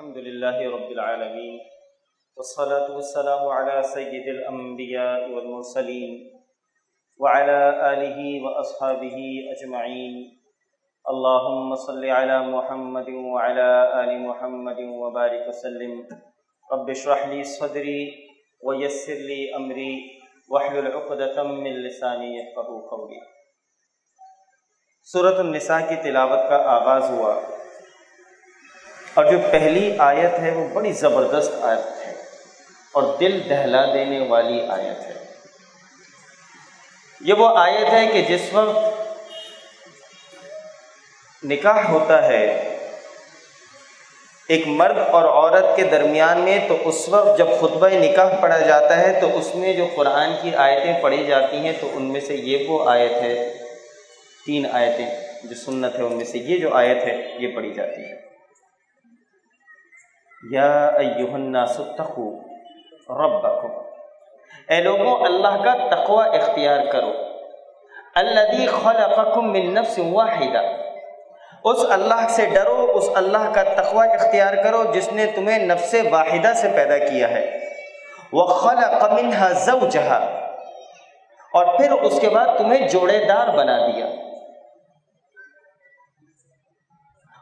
الحمد لله رب العالمين والصلاة والسلام على سيد الأنبياء والمرسلين وعلى آله وأصحابه أجمعين اللهم صل على محمد وعلى آل محمد وبارك وسلم رب اشرح لي صدري ويسر لي أمري واحلل عقدة من لساني يفقهوا قولي۔ سورۃ النساء کی تلاوت کا آغاز ہوا اور جو پہلی آیت ہے وہ بڑی زبردست آیت ہے اور دل دہلا دینے والی آیت ہے۔ یہ وہ آیت ہے کہ جس وقت نکاح ہوتا ہے ایک مرد اور عورت کے درمیان میں، تو اس وقت جب خطبہ نکاح پڑھا جاتا ہے تو اس میں جو قرآن کی آیتیں پڑھی جاتی ہیں تو ان میں سے یہ وہ آیت ہے، 3 آیتیں جو سنت ہے ان میں سے یہ جو آیت ہے یہ پڑھی جاتی ہے۔ یا ایھا الناس اتقوا ربکم، اے لوگوں اللہ کا تقوی اختیار کرو۔ الذی خلقکم من نفس واحدہ، اس اللہ سے ڈرو، اس اللہ کا تقوی اختیار کرو جس نے تمہیں نفس واحدہ سے پیدا کیا ہے۔ وخلق منها زوجها، اور پھر اس کے بعد تمہیں جوڑے دار بنا دیا۔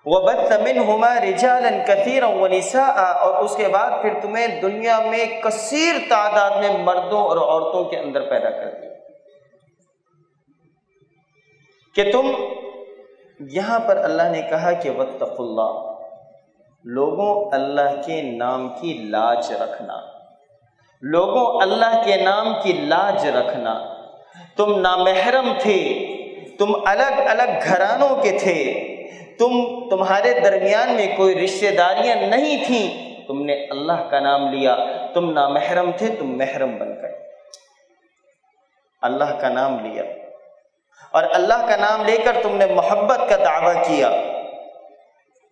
وَبَثَّ مِنْهُمَا رِجَالًا كَثِيرًا وَنِسَاءً، اور اس کے بعد پھر تمہیں دنیا میں کثیر تعداد میں مردوں اور عورتوں کے اندر پیدا کر دیا کہ تم یہاں پر اللہ نے کہا کہ وَاتَّقُوا اللَّهَ، لوگوں اللہ کے نام کی لاج رکھنا، لوگوں اللہ کے نام کی لاج رکھنا۔ تم نامحرم تھے، تم الگ الگ گھرانوں کے تھے، تمہارے درمیان میں کوئی رشتہ داریاں نہیں تھیں، تم نے اللہ کا نام لیا، تم نامحرم تھے، تم محرم بن گئے۔ اللہ کا نام لیا اور اللہ کا نام لے کر تم نے محبت کا دعویٰ کیا،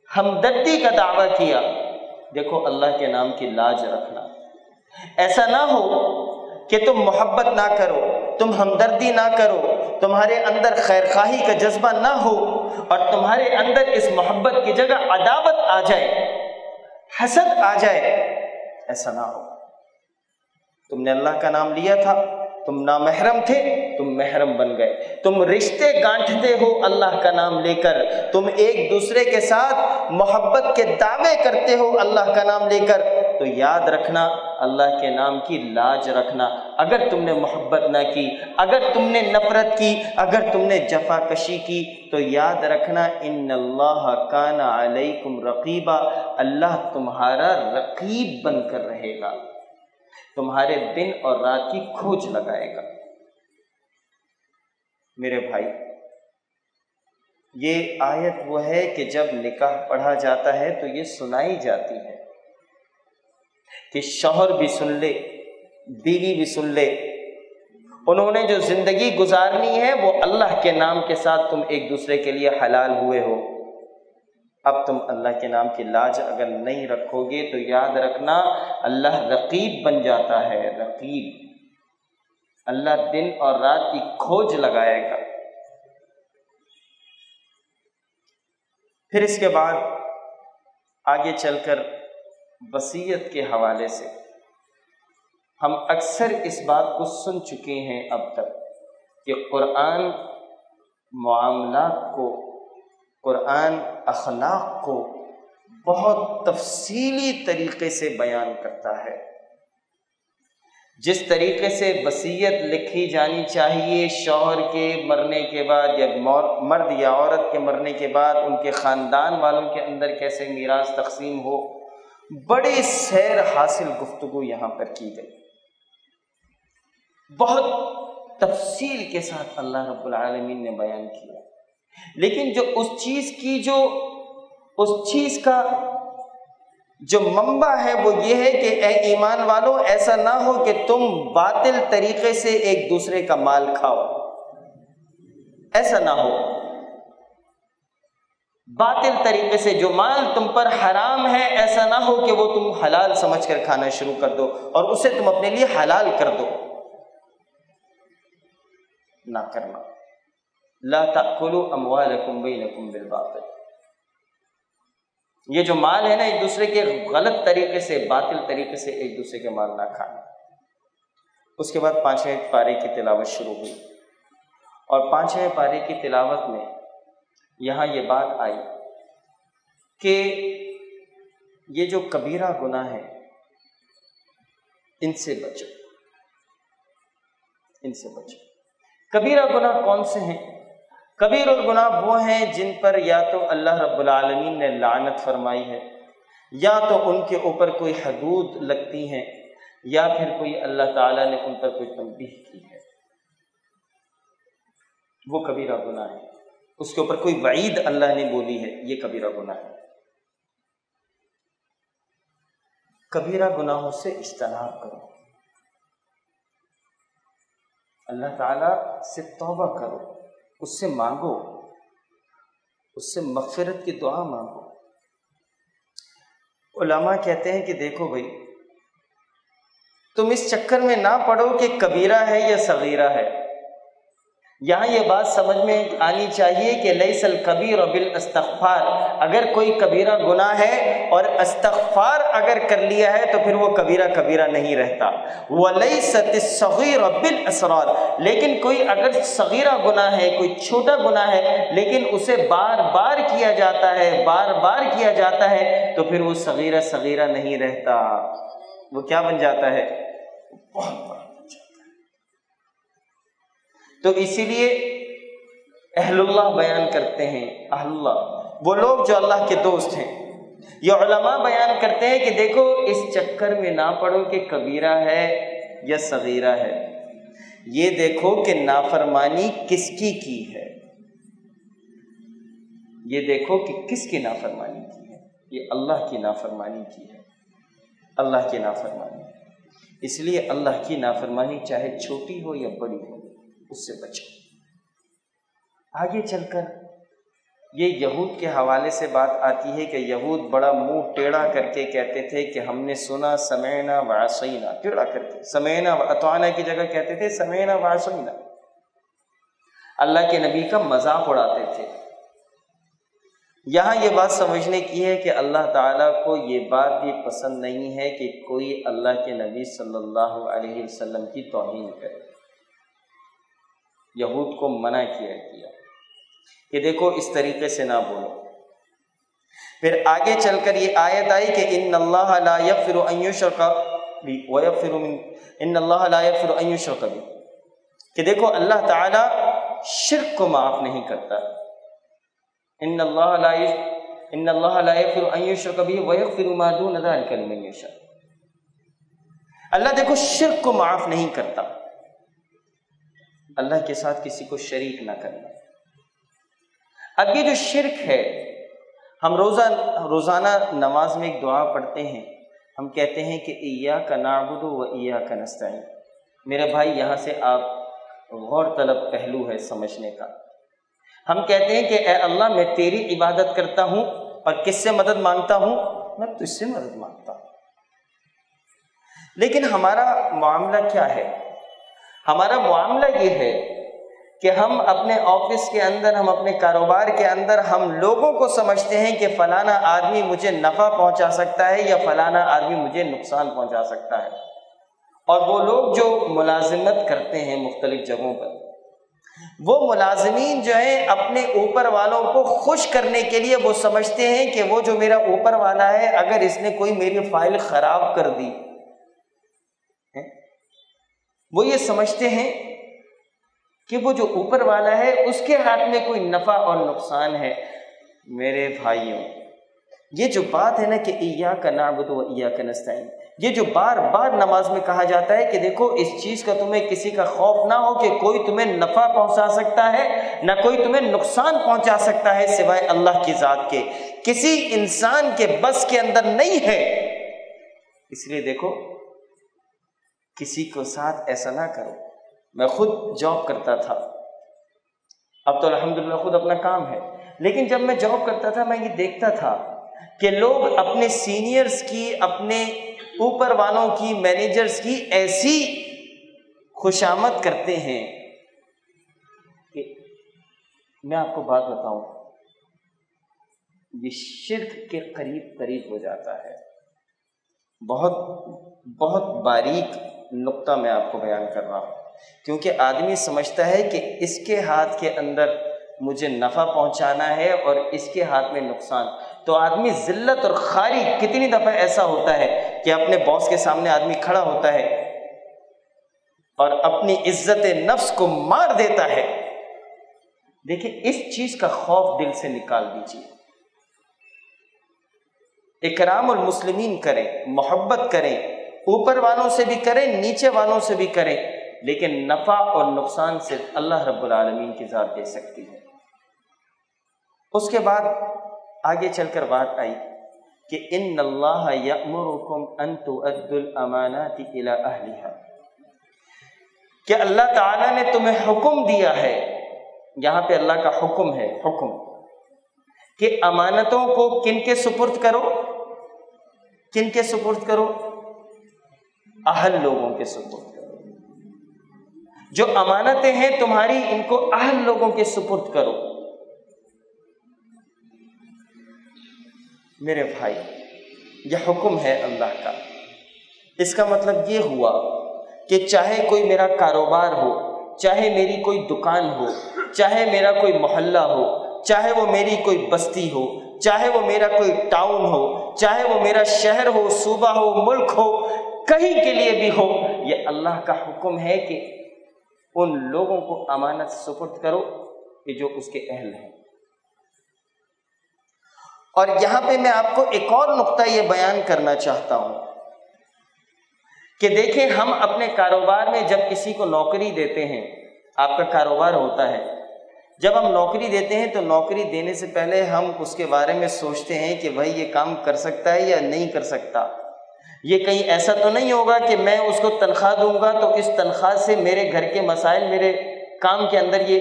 ہمدردی کا دعویٰ کیا۔ دیکھو اللہ کے نام کی لاج رکھنا، ایسا نہ ہو کہ تم محبت نہ کرو، تم ہمدردی نہ کرو، تمہارے اندر خیر خواہی کا جذبہ نہ ہو اور تمہارے اندر اس محبت کی جگہ عداوت آ جائے، حسد آ جائے، ایسا نہ ہو۔ تم نے اللہ کا نام لیا تھا، تم نامحرم تھے، تم محرم بن گئے۔ تم رشتے گانٹھتے ہو اللہ کا نام لے کر، تم ایک دوسرے کے ساتھ محبت کے دعوے کرتے ہو اللہ کا نام لے کر، تو یاد رکھنا اللہ کے نام کی لاج رکھنا۔ اگر تم نے محبت نہ کی، اگر تم نے نفرت کی، اگر تم نے جفا کشی کی، تو یاد رکھنا ان اللہ کان علیکم رقیبا، اللہ تمہارا رقیب بن کر رہے گا، تمہارے دن اور رات کی کھوج لگائے گا۔ میرے بھائی، یہ آیت وہ ہے کہ جب نکاح پڑھا جاتا ہے تو یہ سنائی جاتی ہے کہ شوہر بھی سن لے، بیوی بھی سن لے، انہوں نے جو زندگی گزارنی ہے وہ اللہ کے نام کے ساتھ تم ایک دوسرے کے لیے حلال ہوئے ہو۔ اب تم اللہ کے نام کی لاج اگر نہیں رکھو گے تو یاد رکھنا اللہ رقیب بن جاتا ہے، رقیب۔ اللہ دن اور رات کی کھوج لگائے گا۔ پھر اس کے بعد آگے چل کر وصیت کے حوالے سے ہم اکثر اس بات کو سن چکے ہیں اب تک کہ قرآن معاملات کو، قرآن اخلاق کو بہت تفصیلی طریقے سے بیان کرتا ہے۔ جس طریقے سے وصیت لکھی جانی چاہیے شوہر کے مرنے کے بعد، یا مرد یا عورت کے مرنے کے بعد ان کے خاندان والوں کے اندر کیسے میراث تقسیم ہو، بڑی سیر حاصل گفتگو یہاں پر کی گئی، بہت تفصیل کے ساتھ اللہ رب العالمین نے بیان کیا۔ لیکن جو اس چیز کا جو منبع ہے وہ یہ ہے کہ اے ایمان والو، ایسا نہ ہو کہ تم باطل طریقے سے ایک دوسرے کا مال کھاؤ، ایسا نہ ہو۔ باطل طریقے سے جو مال تم پر حرام ہے، ایسا نہ ہو کہ وہ تم حلال سمجھ کر کھانا شروع کر دو اور اسے تم اپنے لیے حلال کر دو، نہ کرنا۔ لا تأکلوا اموالکم بینکم بالباطل، یہ جو مال ہے نا، ایک دوسرے کے غلط طریقے سے، باطل طریقے سے ایک دوسرے کے مال نہ کھانا۔ اس کے بعد 5ویں پارے کی تلاوت شروع ہوئی، اور 5ویں پارے کی تلاوت میں یہاں یہ بات آئی کہ یہ جو کبیرہ گناہ ہے ان سے بچو، ان سے بچو۔ کبیرہ گناہ کون سے ہیں؟ کبیر الگناہ وہ ہیں جن پر یا تو اللہ رب العالمین نے لعنت فرمائی ہے، یا تو ان کے اوپر کوئی حدود لگتی ہیں، یا پھر کوئی اللہ تعالیٰ نے ان پر کوئی تنبیہ کی ہے، وہ کبیرہ گناہ ہے۔ اس کے اوپر کوئی وعید اللہ نے بولی ہے، یہ کبیرہ گناہ ہے۔ کبیرہ گناہوں سے اجتناب کرو، اللہ تعالیٰ سے توبہ کرو، اس سے مانگو، اس سے مغفرت کی دعا مانگو۔ علماء کہتے ہیں کہ دیکھو بھائی، تم اس چکر میں نہ پڑو کہ کبیرہ ہے یا صغیرہ ہے۔ یہاں یہ بات سمجھ میں آنی چاہیے کہ لیس الکبیر بالاستغفار، اگر کوئی کبیرہ گناہ ہے اور استغفار اگر کر لیا ہے تو پھر وہ کبیرہ نہیں رہتا۔ ولیست الصغیر بالاصرار، لیکن کوئی اگر صغیرہ گناہ ہے، کوئی چھوٹا گناہ ہے، لیکن اسے بار بار کیا جاتا ہے، بار بار کیا جاتا ہے، تو پھر وہ صغیرہ نہیں رہتا، وہ کیا بن جاتا ہے؟ بہت بڑا۔ تو اسی لیے اہل اللہ بیان کرتے ہیں، اہل اللہ وہ لوگ جو اللہ کے دوست ہیں، یہ علماء بیان کرتے ہیں کہ دیکھو اس چکر میں نہ پڑو کہ کبیرہ ہے یا صغیرہ ہے، یہ دیکھو کہ نافرمانی کس کی ہے، یہ دیکھو کہ کس کی نافرمانی کی ہے، یہ اللہ کی نافرمانی کی ہے، اللہ کی نافرمانی۔ اس لیے اللہ کی نافرمانی چاہے چھوٹی ہو یا بڑی ہو، اس سے بچو۔ آگے چل کر یہ یہود کے حوالے سے بات آتی ہے کہ یہود بڑا منہ ٹیڑھا کر کے کہتے تھے کہ ہم نے سنا سمعنا وعصینا، ٹیڑھا کر کے سمعنا واطعنا کی جگہ کہتے تھے سمعنا وعصینا، اللہ کے نبی کا مذاق اڑاتے تھے۔ یہاں یہ بات سمجھنے کی ہے کہ اللہ تعالیٰ کو یہ بات بھی پسند نہیں ہے کہ کوئی اللہ کے نبی صلی اللہ علیہ وسلم کی توہین کرے۔ یہود کو منع کیا کہ دیکھو اس طریقے سے نہ بولو۔ پھر آگے چل کر یہ آیت آئی کہ ان اللہ لا یغفر ان یشرک بہ ویغفر ان اللہ لا یغفر ان یشرک بہ، کہ دیکھو اللہ تعالیٰ شرک کو معاف نہیں کرتا۔ ان اللہ لا یغفر ان یشرک بہ ویغفر ما دون ذلک لمن یشاء، اللہ دیکھو شرک کو معاف نہیں کرتا، اللہ کے ساتھ کسی کو شریک نہ کرنا۔ اب یہ جو شرک ہے، ہم روزانہ نماز میں ایک دعا پڑھتے ہیں، ہم کہتے ہیں کہ ایاک نعبد و ایاک نستعین۔ میرے بھائی یہاں سے آپ غور طلب پہلو ہے سمجھنے کا۔ ہم کہتے ہیں کہ اے اللہ میں تیری عبادت کرتا ہوں اور کس سے مدد مانگتا ہوں؟ میں تجھ سے مدد مانگتا ہوں۔ لیکن ہمارا معاملہ کیا ہے؟ ہمارا معاملہ یہ ہے کہ ہم اپنے آفس کے اندر، ہم اپنے کاروبار کے اندر، ہم لوگوں کو سمجھتے ہیں کہ فلانا آدمی مجھے نفع پہنچا سکتا ہے یا فلانا آدمی مجھے نقصان پہنچا سکتا ہے، اور وہ لوگ جو ملازمت کرتے ہیں مختلف جگہوں پر، وہ ملازمین جو ہیں اپنے اوپر والوں کو خوش کرنے کے لیے وہ سمجھتے ہیں کہ وہ جو میرا اوپر والا ہے، اگر اس نے کوئی میری فائل خراب کر دی، وہ یہ سمجھتے ہیں کہ وہ جو اوپر والا ہے اس کے ہاتھ میں کوئی نفع اور نقصان ہے۔ میرے بھائیوں، یہ جو بات ہے نا کہ ایاک نعبد و ایاک نستعین، یہ جو بار بار نماز میں کہا جاتا ہے کہ دیکھو اس چیز کا تمہیں کسی کا خوف نہ ہو کہ کوئی تمہیں نفع پہنچا سکتا ہے، نہ کوئی تمہیں نقصان پہنچا سکتا ہے سوائے اللہ کی ذات کے، کسی انسان کے بس کے اندر نہیں ہے۔ اس لیے دیکھو کسی کو ساتھ ایسا نہ کرو۔ میں خود جاب کرتا تھا، اب تو الحمدللہ خود اپنا کام ہے، لیکن جب میں جاب کرتا تھا میں یہ دیکھتا تھا کہ لوگ اپنے سینئرز کی، اپنے اوپر والوں کی، مینیجرز کی ایسی خوشامد کرتے ہیں کہ میں آپ کو بات بتاؤں، یہ شرک کے قریب ہو جاتا ہے۔ بہت بہت باریک نقطہ میں آپ کو بیان کر رہا ہوں، کیونکہ آدمی سمجھتا ہے کہ اس کے ہاتھ کے اندر مجھے نفع پہنچانا ہے اور اس کے ہاتھ میں نقصان، تو آدمی ذلت اور خاری، کتنی دفعہ ایسا ہوتا ہے کہ اپنے باس کے سامنے آدمی کھڑا ہوتا ہے اور اپنی عزت نفس کو مار دیتا ہے۔ دیکھیں، اس چیز کا خوف دل سے نکال دیجیے۔ اکرام المسلمین کریں، محبت کریں، اوپر والوں سے بھی کریں، نیچے والوں سے بھی کریں، لیکن نفع اور نقصان صرف اللہ رب العالمین کی ذات دے سکتی ہے۔ اس کے بعد آگے چل کر بات آئی کہ ان اللہ یأمرکم ان تؤدوا الامانات الی اہلہا، کہ اللہ تعالیٰ نے تمہیں حکم دیا ہے، یہاں پہ اللہ کا حکم ہے، حکم کہ امانتوں کو کن کے سپرد کرو؟ کن کے سپرد کرو؟ اہل لوگوں کے سپرد کرو۔ جو امانتیں ہیں تمہاری، ان کو اہل لوگوں کے سپرد کرو۔ میرے بھائی، یہ حکم ہے اللہ کا۔ اس کا مطلب یہ ہوا کہ چاہے کوئی میرا کاروبار ہو، چاہے میری کوئی دکان ہو، چاہے میرا کوئی محلہ ہو، چاہے وہ میری کوئی بستی ہو، چاہے وہ میرا کوئی ٹاؤن ہو، چاہے وہ میرا شہر ہو، صوبہ ہو، ملک ہو، کہیں کے لیے بھی ہو، یہ اللہ کا حکم ہے کہ ان لوگوں کو امانت سپرد کرو کہ جو اس کے اہل ہیں۔ اور یہاں پہ میں آپ کو ایک اور نقطہ یہ بیان کرنا چاہتا ہوں کہ دیکھیں، ہم اپنے کاروبار میں جب کسی کو نوکری دیتے ہیں، آپ کا کاروبار ہوتا ہے، جب ہم نوکری دیتے ہیں تو نوکری دینے سے پہلے ہم اس کے بارے میں سوچتے ہیں کہ بھائی یہ کام کر سکتا ہے یا نہیں کر سکتا، یہ کہیں ایسا تو نہیں ہوگا کہ میں اس کو تنخواہ دوں گا تو اس تنخواہ سے میرے گھر کے مسائل، میرے کام کے اندر، یہ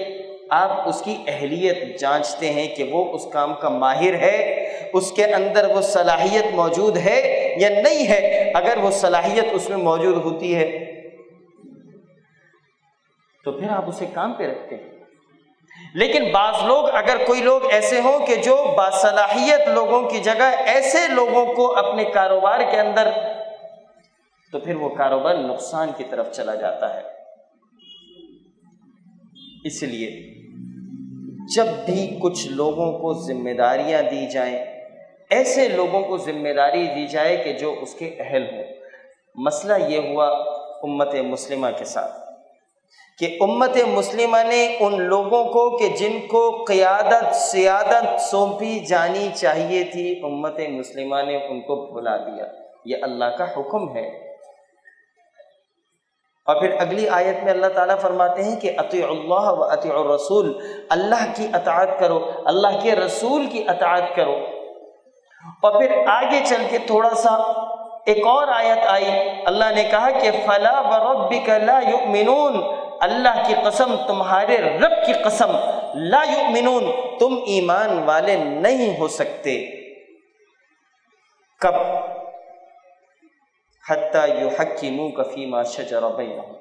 آپ اس کی اہلیت جانچتے ہیں کہ وہ اس کام کا ماہر ہے، اس کے اندر وہ صلاحیت موجود ہے یا نہیں ہے۔ اگر وہ صلاحیت اس میں موجود ہوتی ہے تو پھر آپ اسے کام پہ رکھتے ہیں۔ لیکن بعض لوگ، اگر کوئی لوگ ایسے ہوں کہ جو باصلاحیت لوگوں کی جگہ ایسے لوگوں کو اپنے کاروبار کے اندر، تو پھر وہ کاروبار نقصان کی طرف چلا جاتا ہے۔ اس لیے جب بھی کچھ لوگوں کو ذمہ داریاں دی جائیں، ایسے لوگوں کو ذمہ داری دی جائے کہ جو اس کے اہل ہوں۔ مسئلہ یہ ہوا امت مسلمہ کے ساتھ کہ امت مسلمہ نے ان لوگوں کو کہ جن کو قیادت، سیادت سونپی جانی چاہیے تھی، امت مسلمہ نے ان کو بھلا دیا۔ یہ اللہ کا حکم ہے۔ اور پھر اگلی آیت میں اللہ تعالیٰ فرماتے ہیں کہ اطیعوا اللہ و اطیعوا الرسول، اللہ کی اطاعت کرو، اللہ کے رسول کی اطاعت کرو۔ اور پھر آگے چل کے تھوڑا سا ایک اور آیت آئی، اللہ نے کہا کہ فلا وربک لا یؤمنون، اللہ کی قسم، تمہارے رب کی قسم، لا یؤمنون، تم ایمان والے نہیں ہو سکتے۔ کب؟ حتی یحکموک فیما شجر بینہم،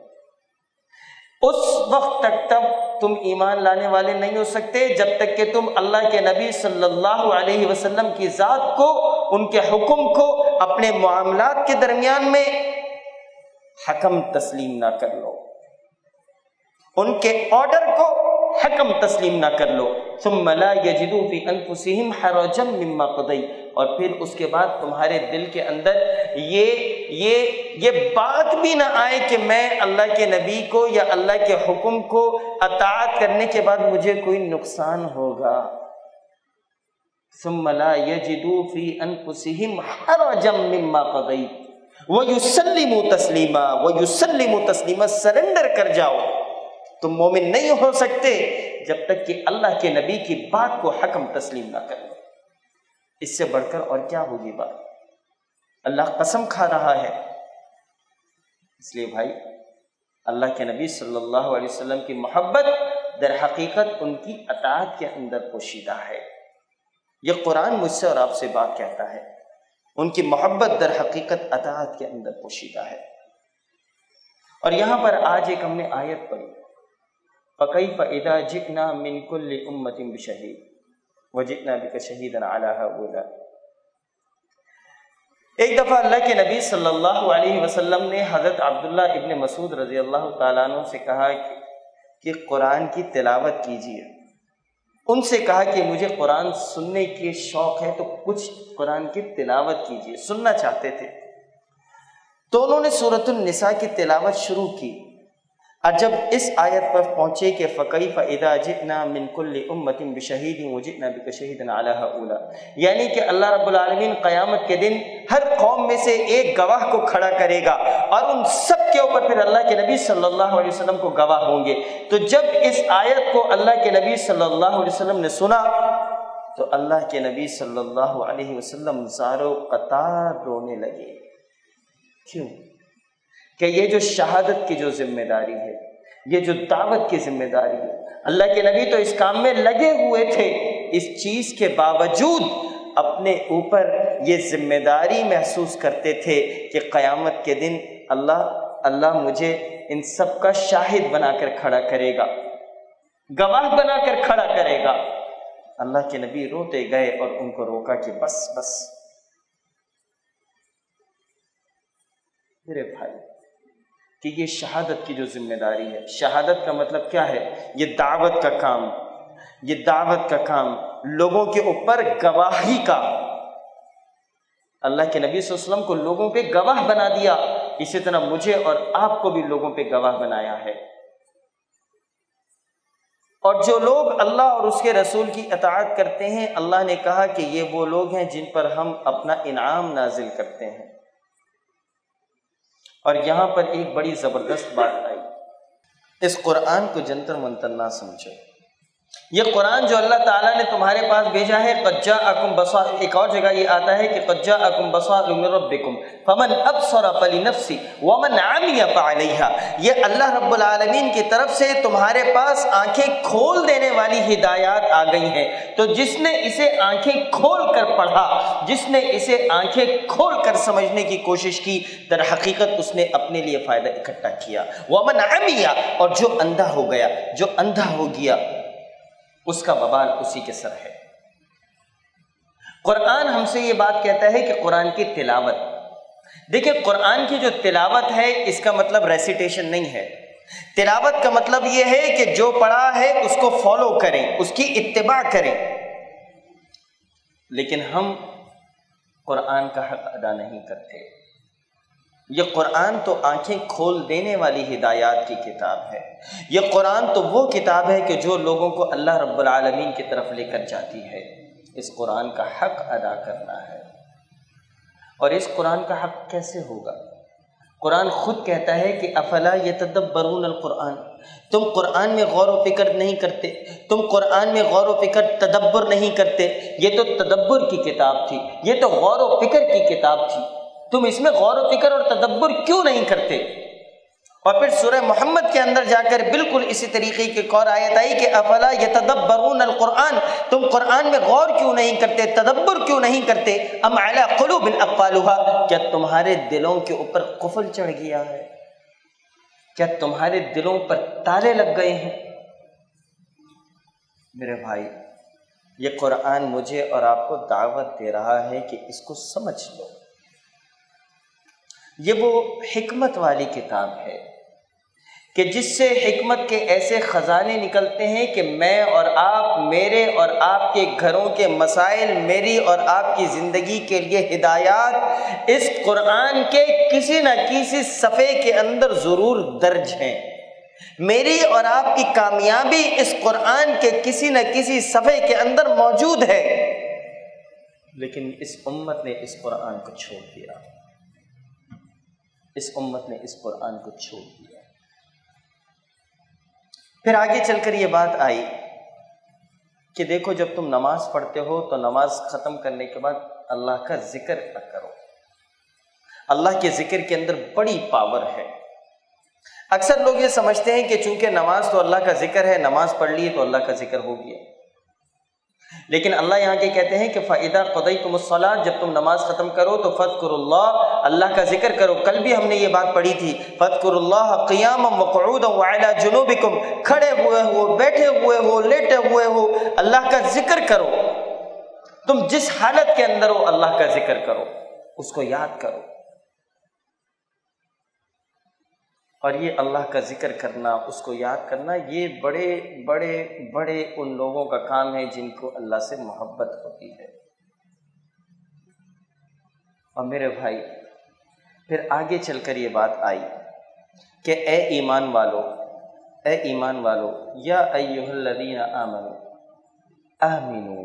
اس وقت تک تم ایمان لانے والے نہیں ہو سکتے جب تک کہ تم اللہ کے نبی صلی اللہ علیہ وسلم کی ذات کو، ان کے حکم کو اپنے معاملات کے درمیان میں حکم تسلیم نہ کر لو، ان کے آرڈر کو حکم تسلیم نہ کر لو۔ ثم لا یجدوا فی انفسہم حرجا مما قضیت، اور پھر اس کے بعد تمہارے دل کے اندر یہ بات بھی نہ آئے کہ میں اللہ کے نبی کو یا اللہ کے حکم کو اطاعت کرنے کے بعد مجھے کوئی نقصان ہوگا۔ ثم لا یجدوا فی انفسہم حرجا مما قضیت ویسلموا تسلیما، ویسلموا تسلیما، سرنڈر کر جاؤ۔ تم مومن نہیں ہو سکتے جب تک کہ اللہ کے نبی کی بات کو حکم تسلیم نہ کرو۔ اس سے بڑھ کر اور کیا ہوگی بات؟ اللہ قسم کھا رہا ہے۔ اس لیے بھائی، اللہ کے نبی صلی اللہ علیہ وسلم کی محبت در حقیقت ان کی اطاعت کے اندر پوشیدہ ہے۔ یہ قرآن مجھ سے اور آپ سے بات کہتا ہے، ان کی محبت در حقیقت اطاعت کے اندر پوشیدہ ہے۔ اور یہاں پر آج ایک ہم نے آیت پڑھی، فَكَيْفَ إِذَا جِئْنَا مِن كُلِّ أُمَّةٍ بِشَهِيدٍ وجئنا بک شہیدا علی ہؤلاء۔ ایک دفعہ اللہ کے نبی صلی اللہ علیہ وسلم نے حضرت عبداللہ ابن مسعود رضی اللہ تعالیٰ عنہ سے کہا کہ قرآن کی تلاوت کیجیے۔ ان سے کہا کہ مجھے قرآن سننے کے شوق ہے تو کچھ قرآن کی تلاوت کیجیے، سننا چاہتے تھے۔ تو انہوں نے سورۃ النساء کی تلاوت شروع کی، اور جب اس آیت پر پہنچے کہ فَكَيْفَ إِذَا جِئْنَا مِنْ كُلِّ أُمَّةٍ بِشَهِيدٍ وَجِئْنَا بِكَ شَهِيدًا عَلَىٰ هَؤُلَاءِ، یعنی کہ اللہ رب العالمین قیامت کے دن ہر قوم میں سے ایک گواہ کو کھڑا کرے گا اور ان سب کے اوپر پھر اللہ کے نبی صلی اللہ علیہ وسلم کو گواہ ہوں گے۔ تو جب اس آیت کو اللہ کے نبی صلی اللہ علیہ وسلم نے سنا تو اللہ کے نبی صلی اللہ علیہ وسلم زارو قطار رونے لگے۔ کیوں؟ کہ یہ جو شہادت کی جو ذمہ داری ہے، یہ جو دعوت کی ذمہ داری ہے، اللہ کے نبی تو اس کام میں لگے ہوئے تھے، اس چیز کے باوجود اپنے اوپر یہ ذمہ داری محسوس کرتے تھے کہ قیامت کے دن اللہ مجھے ان سب کا شاہد بنا کر کھڑا کرے گا، گواہ بنا کر کھڑا کرے گا۔ اللہ کے نبی روتے گئے اور ان کو روکا کہ بس بس میرے بھائی، کہ یہ شہادت کی جو ذمہ داری ہے، شہادت کا مطلب کیا ہے؟ یہ دعوت کا کام، یہ دعوت کا کام، لوگوں کے اوپر گواہی کا۔ اللہ کے نبی صلی اللہ علیہ وسلم کو لوگوں پہ گواہ بنا دیا، اسی طرح مجھے اور آپ کو بھی لوگوں پہ گواہ بنایا ہے۔ اور جو لوگ اللہ اور اس کے رسول کی اطاعت کرتے ہیں، اللہ نے کہا کہ یہ وہ لوگ ہیں جن پر ہم اپنا انعام نازل کرتے ہیں۔ اور یہاں پر ایک بڑی زبردست بات آئی، اس قرآن کو جنتر منتر نہ سمجھو۔ یہ قرآن جو اللہ تعالیٰ نے تمہارے پاس بھیجا ہے، قد جاءکم بصائر، ایک اور جگہ یہ آتا ہے کہ قد جاءکم بصائر من ربکم فمن ابصر فلنفسہ ومن عمی فعلیہا، یہ اللہ رب العالمین کی طرف سے تمہارے پاس آنکھیں کھول دینے والی ہدایات آ گئی ہیں، تو جس نے اسے آنکھیں کھول کر پڑھا، جس نے اسے آنکھیں کھول کر سمجھنے کی کوشش کی، در حقیقت اس نے اپنے لیے فائدہ اکٹھا کیا۔ ومن عمی، اور جو اندھا ہو گیا، جو اندھا ہو گیا، اس کا وبال اسی کے سر ہے۔ قرآن ہم سے یہ بات کہتا ہے کہ قرآن کی تلاوت، دیکھیں قرآن کی جو تلاوت ہے اس کا مطلب ریسیٹیشن نہیں ہے، تلاوت کا مطلب یہ ہے کہ جو پڑھا ہے اس کو فالو کریں، اس کی اتباع کریں۔ لیکن ہم قرآن کا حق ادا نہیں کرتے۔ یہ قرآن تو آنکھیں کھول دینے والی ہدایات کی کتاب ہے، یہ قرآن تو وہ کتاب ہے کہ جو لوگوں کو اللہ رب العالمین کی طرف لے کر جاتی ہے۔ اس قرآن کا حق ادا کرنا ہے، اور اس قرآن کا حق کیسے ہوگا؟ قرآن خود کہتا ہے کہ افلا یتدبرون القرآن، تم قرآن میں غور و فکر نہیں کرتے، تم قرآن میں غور و فکر تدبر نہیں کرتے۔ یہ تو تدبر کی کتاب تھی، یہ تو غور و فکر کی کتاب تھی، تم اس میں غور و فکر اور تدبر کیوں نہیں کرتے؟ اور پھر سورہ محمد کے اندر جا کر بالکل اسی طریقے کی ایک اور آیت آئی کہ افلا یتدبرون القرآن، تم قرآن میں غور کیوں نہیں کرتے، تدبر کیوں نہیں کرتے؟ ام علی قلوب اقفالها، کیا تمہارے دلوں کے اوپر قفل چڑھ گیا ہے؟ کیا تمہارے دلوں پر تالے لگ گئے ہیں؟ میرے بھائی، یہ قرآن مجھے اور آپ کو دعوت دے رہا ہے کہ اس کو سمجھ لو۔ یہ وہ حکمت والی کتاب ہے کہ جس سے حکمت کے ایسے خزانے نکلتے ہیں کہ میں اور آپ، میرے اور آپ کے گھروں کے مسائل، میری اور آپ کی زندگی کے لیے ہدایات اس قرآن کے کسی نہ کسی صفحے کے اندر ضرور درج ہیں۔ میری اور آپ کی کامیابی اس قرآن کے کسی نہ کسی صفحے کے اندر موجود ہے، لیکن اس امت نے اس قرآن کو چھوڑ دیا، اس امت نے اس قرآن کو چھوڑ دیا۔ پھر آگے چل کر یہ بات آئی کہ دیکھو جب تم نماز پڑھتے ہو تو نماز ختم کرنے کے بعد اللہ کا ذکر کرو۔ اللہ کے ذکر کے اندر بڑی پاور ہے۔ اکثر لوگ یہ سمجھتے ہیں کہ چونکہ نماز تو اللہ کا ذکر ہے، نماز پڑھ لی تو اللہ کا ذکر ہو گیا، لیکن اللہ یہاں کے کہتے ہیں کہ فَإِذَا قَضَيْتُمُ الصَّلَاةَ، جب تم نماز ختم کرو تو فَاذْكُرُوا اللَّهَ، اللہ کا ذکر کرو۔ کل بھی ہم نے یہ بات پڑھی تھی، فَاذْكُرُوا اللَّهَ قِيَامًا وَقُعُودًا وَعَلَىٰ جُنُوبِكُمْ، کھڑے ہوئے ہو، بیٹھے ہوئے ہو، لیٹے ہوئے ہو، اللہ کا ذکر کرو۔ تم جس حالت کے اندر ہو اللہ کا ذکر کرو، اس کو یاد کرو۔ اور یہ اللہ کا ذکر کرنا، اس کو یاد کرنا، یہ بڑے بڑے بڑے ان لوگوں کا کام ہے جن کو اللہ سے محبت ہوتی ہے۔ اور میرے بھائی پھر آگے چل کر یہ بات آئی کہ اے ایمان والو، اے ایمان والو، یا ایھا الذین آمنوا آمنو،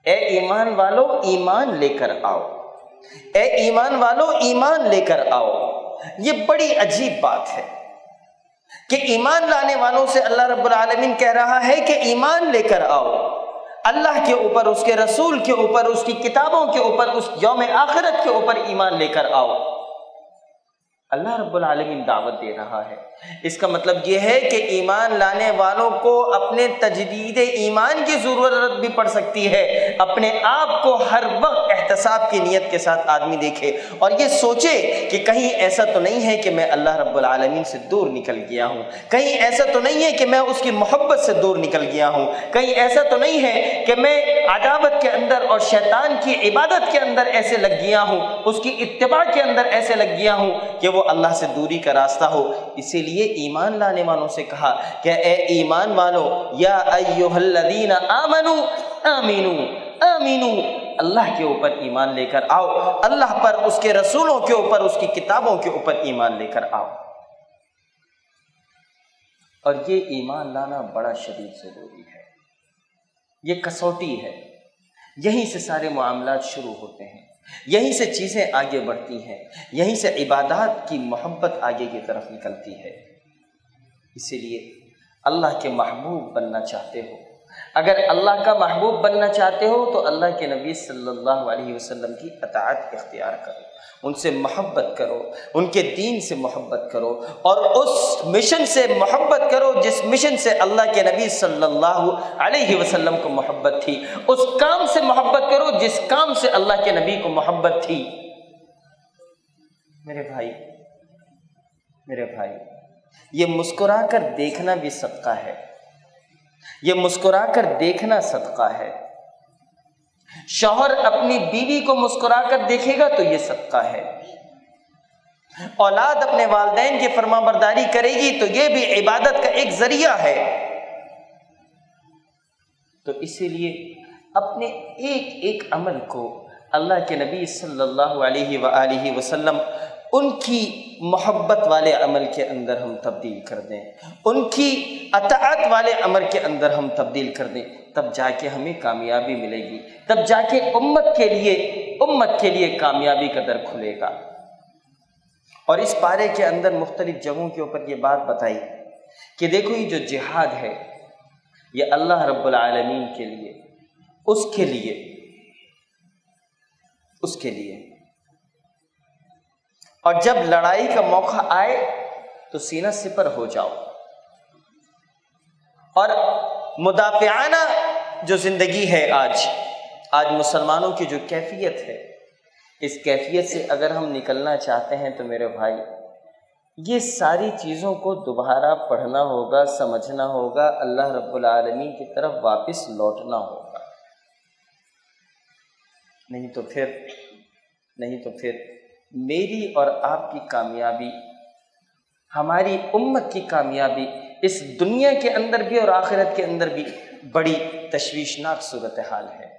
اے ایمان والو ایمان لے کر آؤ، اے ایمان والو ایمان لے کر آؤ۔ یہ بڑی عجیب بات ہے کہ ایمان لانے والوں سے اللہ رب العالمین کہہ رہا ہے کہ ایمان لے کر آؤ، اللہ کے اوپر، اس کے رسول کے اوپر، اس کی کتابوں کے اوپر، اس یوم آخرت کے اوپر ایمان لے کر آؤ۔ اللہ رب العالمین دعوت دے رہا ہے۔ اس کا مطلب یہ ہے کہ ایمان لانے والوں کو اپنے تجدید ایمان کی ضرورت بھی پڑ سکتی ہے۔ اپنے آپ کو ہر وقت احتساب کی نیت کے ساتھ آدمی دیکھے اور یہ سوچے کہ کہیں ایسا تو نہیں ہے کہ میں اللہ رب العالمین سے دور نکل گیا ہوں، کہیں ایسا تو نہیں ہے کہ میں اس کی محبت سے دور نکل گیا ہوں، کہیں ایسا تو نہیں ہے کہ میں عداوت کے اندر اور شیطان کی عبادت کے اندر ایسے لگ گیا ہوں، اس کی اتباع کے اندر ایسے لگ گیا ہوں کہ وہ اللہ سے دوری کا راستہ ہو۔ اسی لیے ایمان لانے والوں سے کہا کہ اے ایمان والو، یا ایھا الذین آمنو آمنو آمنو، اللہ کے اوپر ایمان لے کر آؤ، اللہ پر، اس کے رسولوں کے اوپر، اس کی کتابوں کے اوپر ایمان لے کر آؤ۔ اور یہ ایمان لانا بڑا شدید ضروری ہے، یہ کسوٹی ہے، یہیں سے سارے معاملات شروع ہوتے ہیں، یہیں سے چیزیں آگے بڑھتی ہیں، یہیں سے عبادات کی محبت آگے کی طرف نکلتی ہے۔ اسی لیے اللہ کے محبوب بننا چاہتے ہو، اگر اللہ کا محبوب بننا چاہتے ہو تو اللہ کے نبی صلی اللہ علیہ وسلم کی اطاعت اختیار کرو، ان سے محبت کرو، ان کے دین سے محبت کرو، اور اس مشن سے محبت کرو جس مشن سے اللہ کے نبی صلی اللہ علیہ وسلم کو محبت تھی، اس کام سے محبت کرو جس کام سے اللہ کے نبی کو محبت تھی۔ میرے بھائی، میرے بھائی، یہ مسکرا کر دیکھنا بھی صدقہ ہے، یہ مسکرا کر دیکھنا صدقہ ہے۔ شوہر اپنی بیوی کو مسکرا کر دیکھے گا تو یہ صدقہ ہے، اولاد اپنے والدین کی فرما برداری کرے گی تو یہ بھی عبادت کا ایک ذریعہ ہے۔ تو اسی لیے اپنے ایک ایک عمل کو اللہ کے نبی صلی اللہ علیہ وآلہ وسلم ان کی محبت والے عمل کے اندر ہم تبدیل کر دیں، ان کی اطاعت والے عمل کے اندر ہم تبدیل کر دیں، تب جا کے ہمیں کامیابی ملے گی، تب جا کے امت کے لیے کامیابی کا در کھلے گا۔ اور اس پارے کے اندر مختلف جگہوں کے اوپر یہ بات بتائی کہ دیکھو یہ جو جہاد ہے یہ اللہ رب العالمین کے لیے، اس کے لیے، اور جب لڑائی کا موقع آئے تو سینہ سپر ہو جاؤ، اور مدافعانہ جو زندگی ہے آج مسلمانوں کی جو کیفیت ہے، اس کیفیت سے اگر ہم نکلنا چاہتے ہیں تو میرے بھائی یہ ساری چیزوں کو دوبارہ پڑھنا ہوگا، سمجھنا ہوگا، اللہ رب العالمین کی طرف واپس لوٹنا ہوگا، نہیں تو پھر میری اور آپ کی کامیابی، ہماری امت کی کامیابی اس دنیا کے اندر بھی اور آخرت کے اندر بھی بڑی تشویشناک صورتحال ہے۔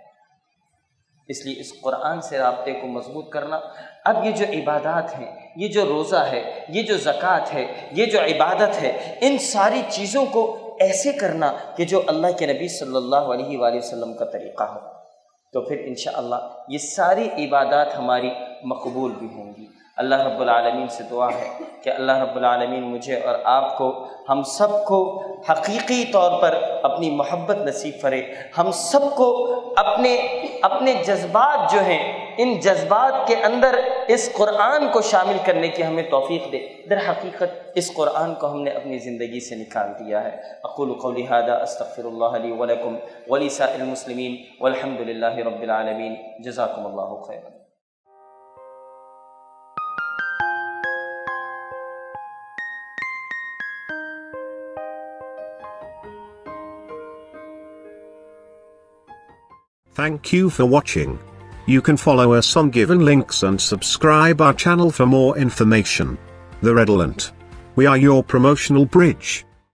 اس لیے اس قرآن سے رابطے کو مضبوط کرنا، اب یہ جو عبادات ہیں، یہ جو روزہ ہے، یہ جو زکوٰۃ ہے، یہ جو عبادت ہے، ان ساری چیزوں کو ایسے کرنا کہ جو اللہ کے نبی صلی اللہ علیہ وآلہ وسلم کا طریقہ ہو، تو پھر انشاءاللہ یہ ساری عبادات ہماری مقبول بھی ہوں گی۔ اللہ رب العالمین سے دعا ہے کہ اللہ رب العالمین مجھے اور آپ کو، ہم سب کو حقیقی طور پر اپنی محبت نصیب کرے، ہم سب کو اپنے جذبات جو ہیں، ان جذبات کے اندر اس قرآن کو شامل کرنے کی ہمیں توفیق دے۔ در حقیقت اس قرآن کو ہم نے اپنی زندگی سے نکال دیا ہے۔ اقول قولی ھذا استغفر اللہ لی ولکم ولسائر المسلمین والحمد للہ رب العالمین۔ جزاکم اللہ خیرا۔ Thank you for watching. You can follow us on given links and subscribe our channel for more information. The Redolent. We are your promotional bridge.